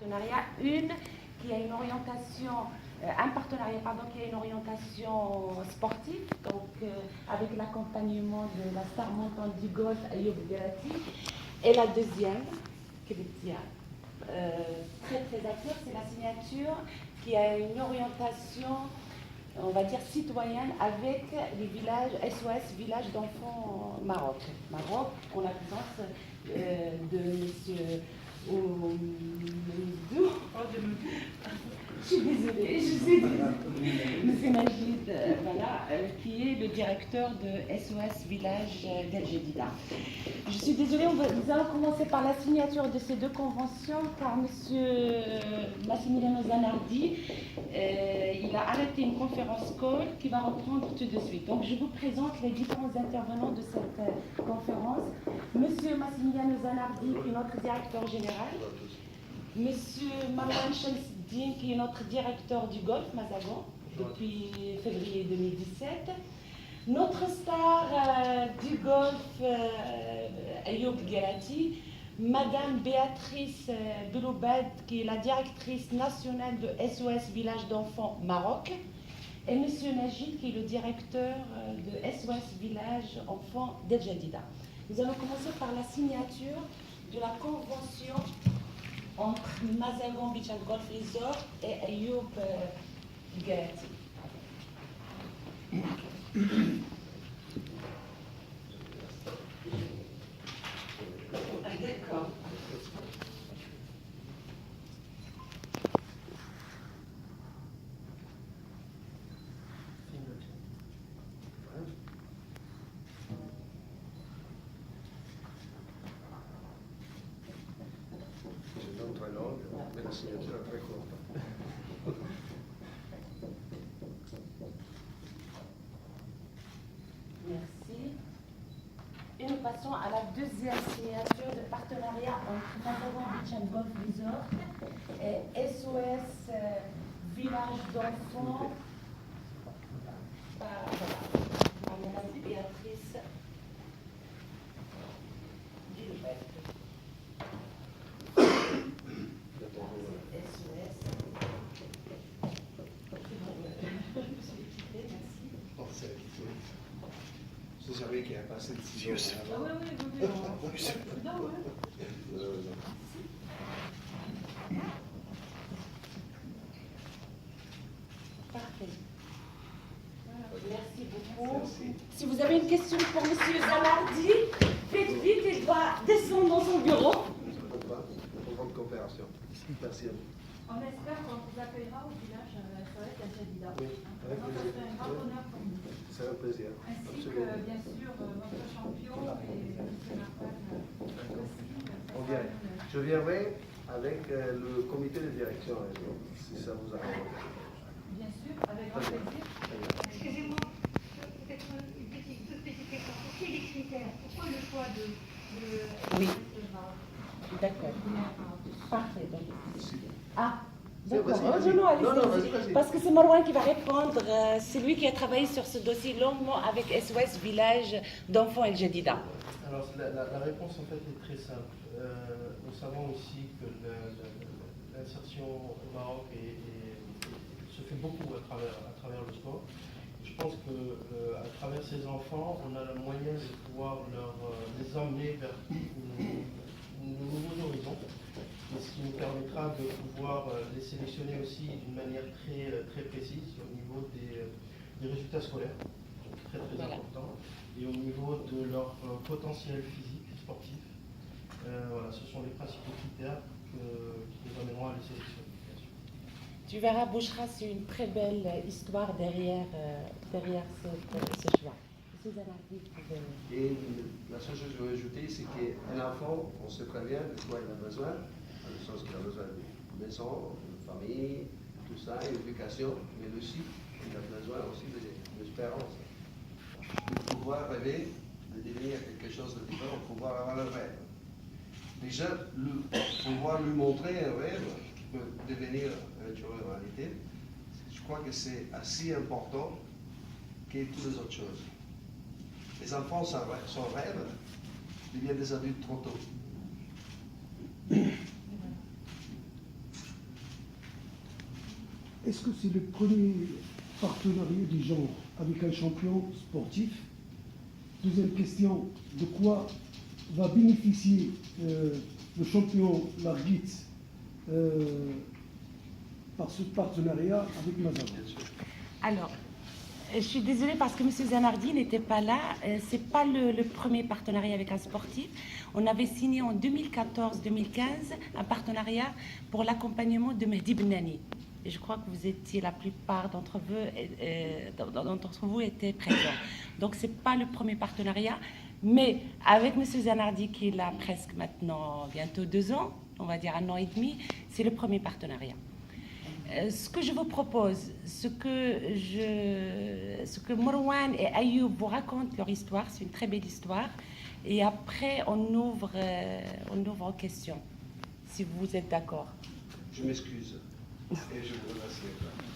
partenariats. Une qui a une orientation, un partenariat qui a une orientation sportive, donc avec l'accompagnement de la star montante du golf Ayoub Galati. Et la deuxième, qui est très très active, c'est la signature qui a une orientation, on va dire, citoyenne avec les villages SOS, village d'enfants Maroc. Maroc, en la présence de M. Je suis désolée, M. Majid, voilà, qui est le directeur de SOS Village d'El Jadida. Je suis désolée, nous allons commencer par la signature de ces deux conventions, car M. Massimiliano Zanardi, il a arrêté une conférence call qui va reprendre tout de suite. Donc je vous présente les différents intervenants de cette conférence. M. Massimiliano Zanardi, qui est notre directeur général. M. Marwan Shamsdin, qui est notre directeur du Golf Mazagon depuis février 2017. Notre star du Golf, Ayoub Galati, Madame Béatrice Beloubad, qui est la directrice nationale de SOS Village d'enfants Maroc, et M. Najid, qui est le directeur de SOS Village enfants d'El Jadida. Nous allons commencer par la signature de la convention entre Mazagon Beach and Golf Resort et Ayoub Galati. D'accord. La signature est très courte. Merci. Et nous passons à la deuxième signature de partenariat entre Mazagon Beach and Golf Resort et SOS Village d'enfants par Madame Béatrice Gilbert. Je savais qu'il y a passé de 6 ans. Ah oui. Parfait. Merci beaucoup. Merci. Si vous avez une question pour M. Zanardi, faites vite, il doit descendre dans son bureau. Je ne peux pas. Une grande coopération. Merci à vous. On espère qu'on vous accueillera au village SOS El Jadida. Oui, avec Ça plaisir. serait un grand honneur pour nous. C'est un plaisir. Ainsi que, Absolument. bien sûr, votre champion et M. Marwan aussi. On vient. Je viendrai avec le comité de direction, si ça vous arrive. Bien sûr, avec grand plaisir. Excusez-moi, peut-être une toute petite question. Quels sont les critères? Pourquoi le choix de Oui. D'accord. Parfait. Donc. Ah, d'accord. Vas-y, vas-y. Non, allez, Non, allez-y. vas-y. Parce que c'est Marouane qui va répondre. C'est lui qui a travaillé sur ce dossier longuement avec SOS Village d'enfants El Jadida. Alors la réponse en fait est très simple. Nous savons aussi que l'insertion au Maroc se fait beaucoup à travers le sport. Je pense qu'à travers ces enfants, on a le moyen de pouvoir les emmener vers de nouveaux horizons, et ce qui nous permettra de pouvoir les sélectionner aussi d'une manière très précise au niveau des résultats scolaires, très Voilà. important, et au niveau de leur potentiel physique, sportif. Voilà, ce sont les principaux critères qui nous amèneront à les sélectionner, bien sûr. Tu verras, Bouchra, c'est une très belle histoire derrière ce choix. Monsieur Zanardi, vous pouvez... Et la seule chose que je veux ajouter, c'est qu'un enfant, on sait très bien de quoi il a besoin, dans le sens qu'il a besoin de maison, de famille, tout ça, et d'éducation, mais aussi, il a besoin aussi d'espérance. De pouvoir rêver, de devenir quelque chose de différent, de pouvoir avoir un rêve. Déjà, pouvoir lui montrer un rêve qui peut devenir une réalité, je crois que c'est assez important que toutes les autres choses. Les enfants sans rêve deviennent des adultes trop tôt. est-ce que c'est le premier partenariat du genre avec un champion sportif? Deuxième question, de quoi va bénéficier le champion Margit par ce partenariat avec Mazama? Alors, je suis désolée parce que M. Zanardi n'était pas là. Ce n'est pas le premier partenariat avec un sportif. On avait signé en 2014-2015 un partenariat pour l'accompagnement de Mehdi Benani. Et je crois que vous étiez, la plupart d'entre vous étaient présents. Donc, ce n'est pas le premier partenariat. Mais avec M. Zanardi, qui est là presque maintenant, bientôt 2 ans, on va dire 1 an et demi, c'est le premier partenariat. Ce que je vous propose, ce que Marwan et Ayoub vous racontent leur histoire, c'est une très belle histoire. Et après, on ouvre aux questions, si vous êtes d'accord. Je m'excuse et je vous remercie.